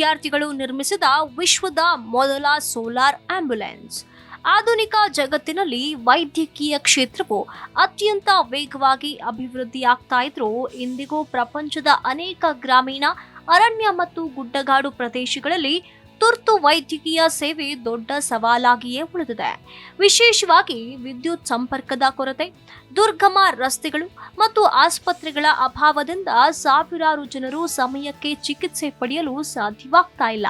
ವಿದ್ಯಾರ್ಥಿಗಳು ನಿರ್ಮಿಸಿದ ವಿಶ್ವದ ಮೊದಲ ಸೋಲಾರ್ ಆಂಬ್ಯುಲೆನ್ಸ್. ಆಧುನಿಕ ಜಗತ್ತಿನಲ್ಲಿ ವೈದ್ಯಕೀಯ ಕ್ಷೇತ್ರವು ಅತ್ಯಂತ ವೇಗವಾಗಿ ಅಭಿವೃದ್ಧಿಯಾಗ್ತಾ ಇದ್ರೂ ಇಂದಿಗೂ ಪ್ರಪಂಚದ ಅನೇಕ ಗ್ರಾಮೀಣ, ಅರಣ್ಯ ಮತ್ತು ಗುಡ್ಡಗಾಡು ಪ್ರದೇಶಗಳಲ್ಲಿ ತುರ್ತು ವೈದ್ಯಕೀಯ ಸೇವೆ ದೊಡ್ಡ ಸವಾಲಾಗಿಯೇ ಉಳಿದಿದೆ. ವಿಶೇಷವಾಗಿ ವಿದ್ಯುತ್ ಸಂಪರ್ಕದ ಕೊರತೆ, ದುರ್ಗಮ ರಸ್ತೆಗಳು ಮತ್ತು ಆಸ್ಪತ್ರೆಗಳ ಅಭಾವದಿಂದ ಸಾವಿರಾರು ಜನರು ಸಮಯಕ್ಕೆ ಚಿಕಿತ್ಸೆ ಪಡೆಯಲು ಸಾಧ್ಯವಾಗ್ತಾ ಇಲ್ಲ.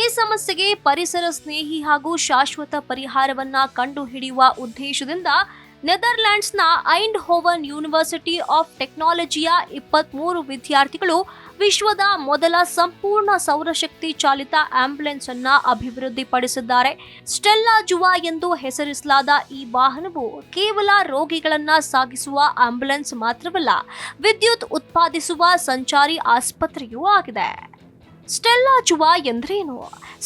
ಈ ಸಮಸ್ಯೆಗೆ ಪರಿಸರ ಸ್ನೇಹಿ ಹಾಗೂ ಶಾಶ್ವತ ಪರಿಹಾರವನ್ನ ಕಂಡುಹಿಡಿಯುವ ಉದ್ದೇಶದಿಂದ ನೆದರ್ಲ್ಯಾಂಡ್ಸ್ನ ಐಂಡ್ಹೋವನ್ ಯೂನಿವರ್ಸಿಟಿ ಆಫ್ ಟೆಕ್ನಾಲಜಿಯ 23 ವಿದ್ಯಾರ್ಥಿಗಳು ವಿಶ್ವದ ಮೊದಲ ಸಂಪೂರ್ಣ ಸೌರಶಕ್ತಿ ಚಾಲಿತ ಆಂಬ್ಯುಲೆನ್ಸ್ ಅನ್ನ ಅಭಿವೃದ್ಧಿಪಡಿಸಿದ್ದಾರೆ. ಸ್ಟೆಲ್ಲಾ ಜುವಾ ಎಂದು ಹೆಸರಿಸಲಾದ ಈ ವಾಹನವು ಕೇವಲ ರೋಗಿಗಳನ್ನ ಸಾಗಿಸುವ ಆಂಬ್ಯುಲೆನ್ಸ್ ಮಾತ್ರವಲ್ಲ, ವಿದ್ಯುತ್ ಉತ್ಪಾದಿಸುವ ಸಂಚಾರಿ ಆಸ್ಪತ್ರೆಯೂ ಆಗಿದೆ. ಸ್ಟೆಲ್ಲಾ ಜುವಾ ಎಂದರೇನು?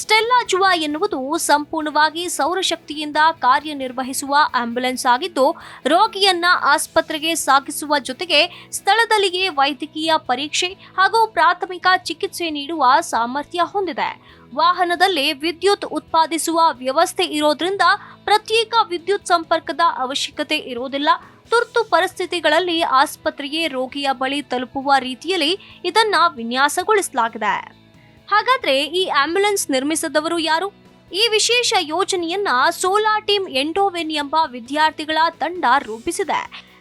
ಸ್ಟೆಲ್ಲಾ ಜುವಾ ಎನ್ನುವುದು ಸಂಪೂರ್ಣವಾಗಿ ಸೌರಶಕ್ತಿಯಿಂದ ಕಾರ್ಯನಿರ್ವಹಿಸುವ ಆಂಬ್ಯುಲೆನ್ಸ್ ಆಗಿದ್ದು, ರೋಗಿಯನ್ನ ಆಸ್ಪತ್ರೆಗೆ ಸಾಗಿಸುವ ಜೊತೆಗೆ ಸ್ಥಳದಲ್ಲಿಯೇ ವೈದ್ಯಕೀಯ ಪರೀಕ್ಷೆ ಹಾಗೂ ಪ್ರಾಥಮಿಕ ಚಿಕಿತ್ಸೆ ನೀಡುವ ಸಾಮರ್ಥ್ಯ ಹೊಂದಿದೆ. ವಾಹನದಲ್ಲಿ ವಿದ್ಯುತ್ ಉತ್ಪಾದಿಸುವ ವ್ಯವಸ್ಥೆ ಇರೋದ್ರಿಂದ ಪ್ರತ್ಯೇಕ ವಿದ್ಯುತ್ ಸಂಪರ್ಕದ ಅವಶ್ಯಕತೆ ಇರೋದಿಲ್ಲ. ತುರ್ತು ಪರಿಸ್ಥಿತಿಗಳಲ್ಲಿ ಆಸ್ಪತ್ರೆಗೆ ರೋಗಿಯ ಬಳಿ ತಲುಪುವ ರೀತಿಯಲ್ಲಿ ಇದನ್ನ ವಿನ್ಯಾಸಗೊಳಿಸಲಾಗಿದೆ. ಹಾಗಾದ್ರೆ ಈ ಆಂಬ್ಯುಲೆನ್ಸ್ ನಿರ್ಮಿಸಿದವರು ಯಾರು? ಈ ವಿಶೇಷ ಯೋಜನೆಯನ್ನ ಸೋಲಾರ್ ಟೀಮ್ ಎಂಡೋವೆನ್ ಎಂಬ ವಿದ್ಯಾರ್ಥಿಗಳ ತಂಡ ರೂಪಿಸಿದೆ.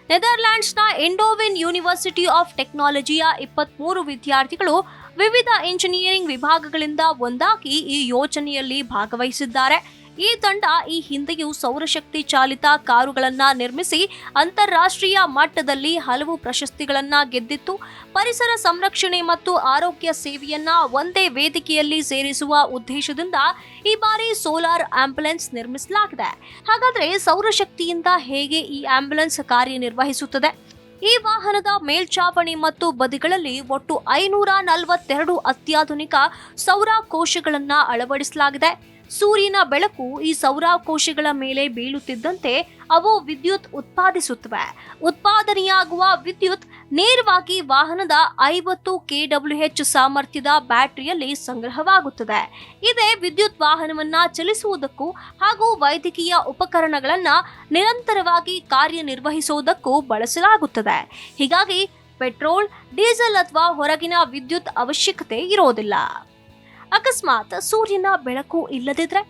ನೆದರ್ಲ್ಯಾಂಡ್ಸ್ನ ಎಂಡೋವೆನ್ ಯೂನಿವರ್ಸಿಟಿ ಆಫ್ ಟೆಕ್ನಾಲಜಿಯ 23 ವಿದ್ಯಾರ್ಥಿಗಳು ವಿವಿಧ ಇಂಜಿನಿಯರಿಂಗ್ ವಿಭಾಗಗಳಿಂದ ಒಂದಾಗಿ ಈ ಯೋಜನೆಯಲ್ಲಿ ಭಾಗವಹಿಸಿದ್ದಾರೆ. ಈ ತಂಡ ಈ ಹಿಂದೆಯೂ ಸೌರಶಕ್ತಿ ಚಾಲಿತ ಕಾರುಗಳನ್ನ ನಿರ್ಮಿಸಿ ಅಂತಾರಾಷ್ಟ್ರೀಯ ಮಟ್ಟದಲ್ಲಿ ಹಲವು ಪ್ರಶಸ್ತಿಗಳನ್ನ ಗೆದ್ದಿತ್ತು. ಪರಿಸರ ಸಂರಕ್ಷಣೆ ಮತ್ತು ಆರೋಗ್ಯ ಸೇವೆಯನ್ನ ಒಂದೇ ವೇದಿಕೆಯಲ್ಲಿ ಸೇರಿಸುವ ಉದ್ದೇಶದಿಂದ ಈ ಬಾರಿ ಸೋಲಾರ್ ಆಂಬ್ಯುಲೆನ್ಸ್ ನಿರ್ಮಿಸಲಾಗಿದೆ. ಹಾಗಾದ್ರೆ ಸೌರಶಕ್ತಿಯಿಂದ ಹೇಗೆ ಈ ಆಂಬ್ಯುಲೆನ್ಸ್ ಕಾರ್ಯನಿರ್ವಹಿಸುತ್ತದೆ? ಈ ವಾಹನದ ಮೇಲ್ಚಾವಣಿ ಮತ್ತು ಬದಿಗಳಲ್ಲಿ ಒಟ್ಟು 542 ಅತ್ಯಾಧುನಿಕ ಸೌರ ಕೋಶಗಳನ್ನ ಅಳವಡಿಸಲಾಗಿದೆ. ಸೂರ್ಯನ ಬೆಳಕು ಈ ಸೌರಕೋಶಗಳ ಮೇಲೆ ಬೀಳುತ್ತಿದ್ದಂತೆ ಅವು ವಿದ್ಯುತ್ ಉತ್ಪಾದಿಸುತ್ತವೆ. ಉತ್ಪಾದನೆಯಾಗುವ ವಿದ್ಯುತ್ ನೇರವಾಗಿ ವಾಹನದ 50 kWh ಸಾಮರ್ಥ್ಯದ ಬ್ಯಾಟರಿಯಲ್ಲಿ ಸಂಗ್ರಹವಾಗುತ್ತದೆ. ಇದೇ ವಿದ್ಯುತ್ ವಾಹನವನ್ನ ಚಲಿಸುವುದಕ್ಕೂ ಹಾಗೂ ವೈದ್ಯಕೀಯ ಉಪಕರಣಗಳನ್ನ ನಿರಂತರವಾಗಿ ಕಾರ್ಯನಿರ್ವಹಿಸುವುದಕ್ಕೂ ಬಳಸಲಾಗುತ್ತದೆ. ಹೀಗಾಗಿ ಪೆಟ್ರೋಲ್, ಡೀಸೆಲ್ ಅಥವಾ ಹೊರಗಿನ ವಿದ್ಯುತ್ ಅವಶ್ಯಕತೆ ಇರೋದಿಲ್ಲ. ಅಕಸ್ಮಾತ್ ಸೂರ್ಯನ ಬೆಳಕು ಇಲ್ಲದಿದ್ರೆ,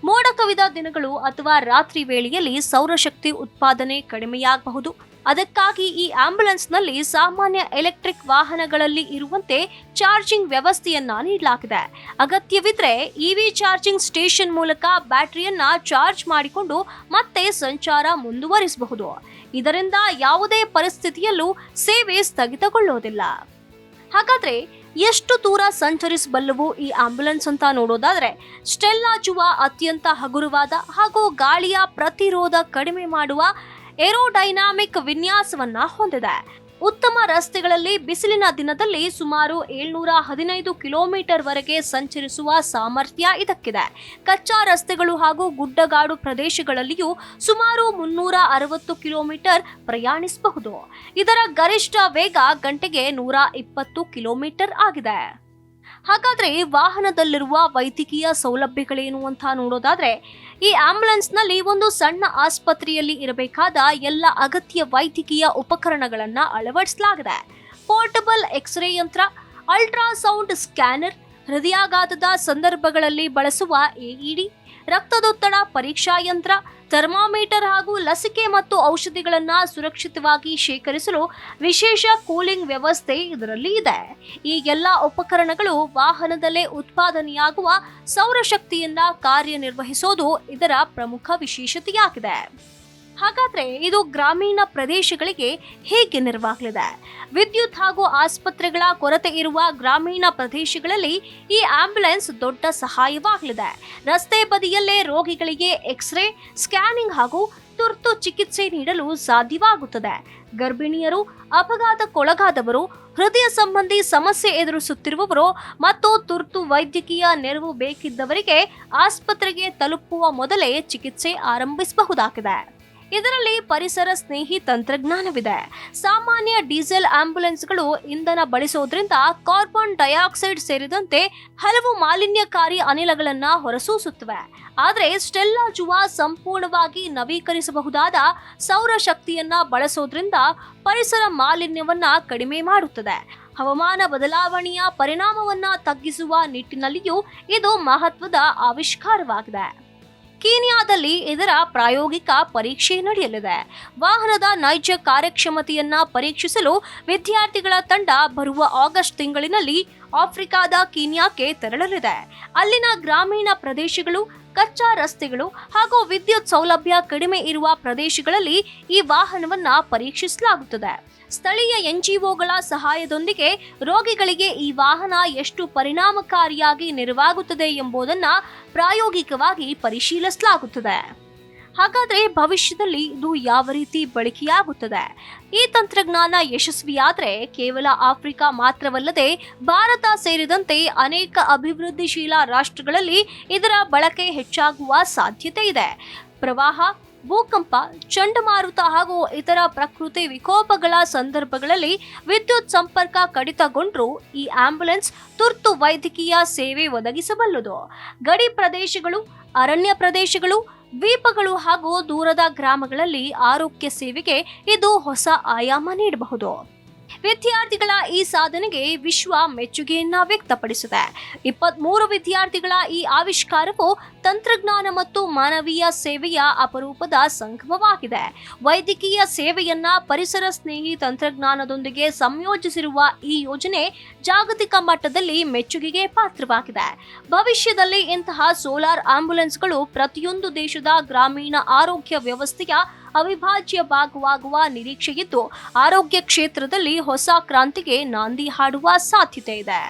ಮೋಡ ಕವಿದ ದಿನಗಳು ಅಥವಾ ರಾತ್ರಿ ವೇಳೆಯಲ್ಲಿ ಸೌರಶಕ್ತಿ ಉತ್ಪಾದನೆ ಕಡಿಮೆಯಾಗಬಹುದು. ಅದಕ್ಕಾಗಿ ಈ ಆಂಬ್ಯುಲೆನ್ಸ್ನಲ್ಲಿ ಸಾಮಾನ್ಯ ಎಲೆಕ್ಟ್ರಿಕ್ ವಾಹನಗಳಲ್ಲಿ ಇರುವಂತೆ ಚಾರ್ಜಿಂಗ್ ವ್ಯವಸ್ಥೆಯನ್ನ ನೀಡಲಾಗಿದೆ. ಅಗತ್ಯವಿದ್ರೆ ಇವಿ ಚಾರ್ಜಿಂಗ್ ಸ್ಟೇಷನ್ ಮೂಲಕ ಬ್ಯಾಟರಿಯನ್ನ ಚಾರ್ಜ್ ಮಾಡಿಕೊಂಡು ಮತ್ತೆ ಸಂಚಾರ ಮುಂದುವರಿಸಬಹುದು. ಇದರಿಂದ ಯಾವುದೇ ಪರಿಸ್ಥಿತಿಯಲ್ಲೂ ಸೇವೆ ಸ್ಥಗಿತಗೊಳ್ಳುವುದಿಲ್ಲ. ಹಾಗಾದ್ರೆ ಎಷ್ಟು ದೂರ ಸಂಚರಿಸಬಲ್ಲವು ಈ ಆಂಬ್ಯುಲೆನ್ಸ್ ಅಂತ ನೋಡೋದಾದ್ರೆ, ಸ್ಟೆಲ್ಲಾ ಜುವಾ ಅತ್ಯಂತ ಹಗುರವಾದ ಹಾಗೂ ಗಾಳಿಯ ಪ್ರತಿರೋಧ ಕಡಿಮೆ ಮಾಡುವ ಏರೋಡೈನಾಮಿಕ್ ವಿನ್ಯಾಸವನ್ನ ಹೊಂದಿದೆ. ಉತ್ತಮ ರಸ್ತೆಗಳಲ್ಲಿ ಬಿಸಿಲಿನ ದಿನದಲ್ಲಿ ಸುಮಾರು 715 ಕಿಲೋಮೀಟರ್ ವರೆಗೆ ಸಂಚರಿಸುವ ಸಾಮರ್ಥ್ಯ ಇದಕ್ಕಿದೆ. ಕಚ್ಚಾ ರಸ್ತೆಗಳು ಹಾಗೂ ಗುಡ್ಡಗಾಡು ಪ್ರದೇಶಗಳಲ್ಲಿಯೂ ಸುಮಾರು 360 ಕಿಲೋಮೀಟರ್ ಪ್ರಯಾಣಿಸಬಹುದು. ಇದರ ಗರಿಷ್ಠ ವೇಗ ಗಂಟೆಗೆ 120 ಕಿಲೋಮೀಟರ್ ಆಗಿದೆ. ಹಾಗಾದ್ರೆ ವಾಹನದಲ್ಲಿರುವ ವೈದ್ಯಕೀಯ ಸೌಲಭ್ಯಗಳೇನು ಅಂತ ನೋಡೋದಾದ್ರೆ, ಈ ಆಂಬ್ಯುಲೆನ್ಸ್ನಲ್ಲಿ ಒಂದು ಸಣ್ಣ ಆಸ್ಪತ್ರೆಯಲ್ಲಿ ಇರಬೇಕಾದ ಎಲ್ಲ ಅಗತ್ಯ ವೈದ್ಯಕೀಯ ಉಪಕರಣಗಳನ್ನ ಅಳವಡಿಸಲಾಗಿದೆ. ಪೋರ್ಟಬಲ್ ಎಕ್ಸ್ರೇ ಯಂತ್ರ, ಅಲ್ಟ್ರಾಸೌಂಡ್ ಸ್ಕ್ಯಾನರ್, ಹೃದಯಾಘಾತದ ಸಂದರ್ಭಗಳಲ್ಲಿ ಬಳಸುವ ಎಇಡಿ, ರಕ್ತದೊತ್ತಡ ಪರೀಕ್ಷಾ ಯಂತ್ರ, ಥರ್ಮಾಮೀಟರ್ ಹಾಗೂ ಲಸಿಕೆ ಮತ್ತು ಔಷಧಿಗಳನ್ನು ಸುರಕ್ಷಿತವಾಗಿ ಶೇಖರಿಸಲು ವಿಶೇಷ ಕೂಲಿಂಗ್ ವ್ಯವಸ್ಥೆ ಇದರಲ್ಲಿ ಇದೆ. ಈ ಎಲ್ಲ ಉಪಕರಣಗಳು ವಾಹನದಲ್ಲೇ ಉತ್ಪಾದನೆಯಾಗುವ ಸೌರಶಕ್ತಿಯಿಂದ ಕಾರ್ಯನಿರ್ವಹಿಸೋದು ಇದರ ಪ್ರಮುಖ ವಿಶೇಷತೆಯಾಗಿದೆ. ಹಾಗಾದ್ರೆ ಇದು ಗ್ರಾಮೀಣ ಪ್ರದೇಶಗಳಿಗೆ ಹೇಗೆ ನೆರವಾಗಲಿದೆ? ವಿದ್ಯುತ್ ಹಾಗೂ ಆಸ್ಪತ್ರೆಗಳ ಕೊರತೆ ಇರುವ ಗ್ರಾಮೀಣ ಪ್ರದೇಶಗಳಲ್ಲಿ ಈ ಆಂಬ್ಯುಲೆನ್ಸ್ ದೊಡ್ಡ ಸಹಾಯವಾಗಲಿದೆ. ರಸ್ತೆ ಬದಿಯಲ್ಲೇ ರೋಗಿಗಳಿಗೆ ಎಕ್ಸ್ರೇ, ಸ್ಕ್ಯಾನಿಂಗ್ ಹಾಗೂ ತುರ್ತು ಚಿಕಿತ್ಸೆ ನೀಡಲು ಸಾಧ್ಯವಾಗುತ್ತದೆ. ಗರ್ಭಿಣಿಯರು, ಅಪಘಾತಕ್ಕೊಳಗಾದವರು, ಹೃದಯ ಸಂಬಂಧಿ ಸಮಸ್ಯೆ ಎದುರಿಸುತ್ತಿರುವವರು ಮತ್ತು ತುರ್ತು ವೈದ್ಯಕೀಯ ನೆರವು ಬೇಕಿದ್ದವರಿಗೆ ಆಸ್ಪತ್ರೆಗೆ ತಲುಪುವ ಮೊದಲೇ ಚಿಕಿತ್ಸೆ ಆರಂಭಿಸಬಹುದಾಗಿದೆ. ಇದರಲ್ಲಿ ಪರಿಸರ ಸ್ನೇಹಿ ತಂತ್ರಜ್ಞಾನವಿದೆ. ಸಾಮಾನ್ಯ ಡೀಸೆಲ್ ಆಂಬ್ಯುಲೆನ್ಸ್ಗಳು ಇಂಧನ ಬಳಸೋದ್ರಿಂದ ಕಾರ್ಬನ್ ಡೈಆಕ್ಸೈಡ್ ಸೇರಿದಂತೆ ಹಲವು ಮಾಲಿನ್ಯಕಾರಿ ಅನಿಲಗಳನ್ನು ಹೊರಸೂಸುತ್ತವೆ. ಆದರೆ ಸ್ಟೆಲ್ಲಾ ಜುವಾ ಸಂಪೂರ್ಣವಾಗಿ ನವೀಕರಿಸಬಹುದಾದ ಸೌರಶಕ್ತಿಯನ್ನ ಬಳಸೋದ್ರಿಂದ ಪರಿಸರ ಮಾಲಿನ್ಯವನ್ನ ಕಡಿಮೆ ಮಾಡುತ್ತದೆ. ಹವಾಮಾನ ಬದಲಾವಣೆಯ ಪರಿಣಾಮವನ್ನ ತಗ್ಗಿಸುವ ನಿಟ್ಟಿನಲ್ಲಿಯೂ ಇದು ಮಹತ್ವದ ಆವಿಷ್ಕಾರವಾಗಿದೆ. ಕೀನ್ಯಾದಲ್ಲಿ ಇದರ ಪ್ರಾಯೋಗಿಕ ಪರೀಕ್ಷೆ ನಡೆಯಲಿದೆ. ವಾಹನದ ನೈಜ ಕಾರ್ಯಕ್ಷಮತೆಯನ್ನ ಪರೀಕ್ಷಿಸಲು ವಿದ್ಯಾರ್ಥಿಗಳ ತಂಡ ಬರುವ ಆಗಸ್ಟ್ ತಿಂಗಳಿನಲ್ಲಿ ಆಫ್ರಿಕಾದ ಕೀನ್ಯಾಕ್ಕೆ ತೆರಳಲಿದೆ. ಅಲ್ಲಿನ ಗ್ರಾಮೀಣ ಪ್ರದೇಶಗಳು, ಕಚ್ಚಾ ರಸ್ತೆಗಳು ಹಾಗೂ ವಿದ್ಯುತ್ ಸೌಲಭ್ಯ ಕಡಿಮೆ ಇರುವ ಪ್ರದೇಶಗಳಲ್ಲಿ ಈ ವಾಹನವನ್ನ ಪರೀಕ್ಷಿಸಲಾಗುತ್ತದೆ. ಸ್ಥಳೀಯ ಎನ್ಜಿಒಗಳ ಸಹಾಯದೊಂದಿಗೆ ರೋಗಿಗಳಿಗೆ ಈ ವಾಹನ ಎಷ್ಟು ಪರಿಣಾಮಕಾರಿಯಾಗಿ ನೆರವಾಗುತ್ತದೆ ಎಂಬುದನ್ನು ಪ್ರಾಯೋಗಿಕವಾಗಿ ಪರಿಶೀಲಿಸಲಾಗುತ್ತದೆ. ಹಾಗಾದ್ರೆ ಭವಿಷ್ಯದಲ್ಲಿ ಇದು ಯಾವ ರೀತಿ ಬಳಕೆಯಾಗುತ್ತದೆ? ಈ ತಂತ್ರಜ್ಞಾನ ಯಶಸ್ವಿಯಾದರೆ ಕೇವಲ ಆಫ್ರಿಕಾ ಮಾತ್ರವಲ್ಲದೆ ಭಾರತ ಸೇರಿದಂತೆ ಅನೇಕ ಅಭಿವೃದ್ಧಿಶೀಲ ರಾಷ್ಟ್ರಗಳಲ್ಲಿ ಇದರ ಬಳಕೆ ಹೆಚ್ಚಾಗುವ ಸಾಧ್ಯತೆ ಇದೆ. ಪ್ರವಾಹ, ಭೂಕಂಪ, ಚಂಡಮಾರುತ ಹಾಗೂ ಇತರ ಪ್ರಕೃತಿ ವಿಕೋಪಗಳ ಸಂದರ್ಭಗಳಲ್ಲಿ ವಿದ್ಯುತ್ ಸಂಪರ್ಕ ಕಡಿತಗೊಂಡ್ರೂ ಈ ಆಂಬ್ಯುಲೆನ್ಸ್ ತುರ್ತು ವೈದ್ಯಕೀಯ ಸೇವೆ ಒದಗಿಸಬಲ್ಲದು. ಗಡಿ ಪ್ರದೇಶಗಳು, ಅರಣ್ಯ ಪ್ರದೇಶಗಳು, ದ್ವೀಪಗಳು ಹಾಗೂ ದೂರದ ಗ್ರಾಮಗಳಲ್ಲಿ ಆರೋಗ್ಯ ಸೇವೆಗೆ ಇದು ಹೊಸ ಆಯಾಮ ನೀಡಬಹುದು. ವಿದ್ಯಾರ್ಥಿಗಳ ಈ ಸಾಧನೆಗೆ ವಿಶ್ವ ಮೆಚ್ಚುಗೆಯನ್ನ ವ್ಯಕ್ತಪಡಿಸಿದೆ. 23 ವಿದ್ಯಾರ್ಥಿಗಳ ಈ ಆವಿಷ್ಕಾರವು ತಂತ್ರಜ್ಞಾನ ಮತ್ತು ಮಾನವೀಯ ಸೇವೆಯ ಅಪರೂಪದ ಸಂಗಮವಾಗಿದೆ. ವೈದ್ಯಕೀಯ ಸೇವೆಯನ್ನ ಪರಿಸರ ಸ್ನೇಹಿ ತಂತ್ರಜ್ಞಾನದೊಂದಿಗೆ ಸಂಯೋಜಿಸಿರುವ ಈ ಯೋಜನೆ ಜಾಗತಿಕ ಮಟ್ಟದಲ್ಲಿ ಮೆಚ್ಚುಗೆಗೆ ಪಾತ್ರವಾಗಿದೆ. ಭವಿಷ್ಯದಲ್ಲಿ ಇಂತಹ ಸೋಲಾರ್ ಆಂಬ್ಯುಲೆನ್ಸ್ಗಳು ಪ್ರತಿಯೊಂದು ದೇಶದ ಗ್ರಾಮೀಣ ಆರೋಗ್ಯ ವ್ಯವಸ್ಥೆಯ ಅವಿಭಾಜ್ಯ ಭಾಗವಾಗುವ ನಿರೀಕ್ಷೆಯಿದ್ದು, ಆರೋಗ್ಯ ಕ್ಷೇತ್ರದಲ್ಲಿ ಹೊಸ ಕ್ರಾಂತಿಗೆ ನಾಂದಿ ಹಾಡುವ ಸಾಧ್ಯತೆ ಇದೆ.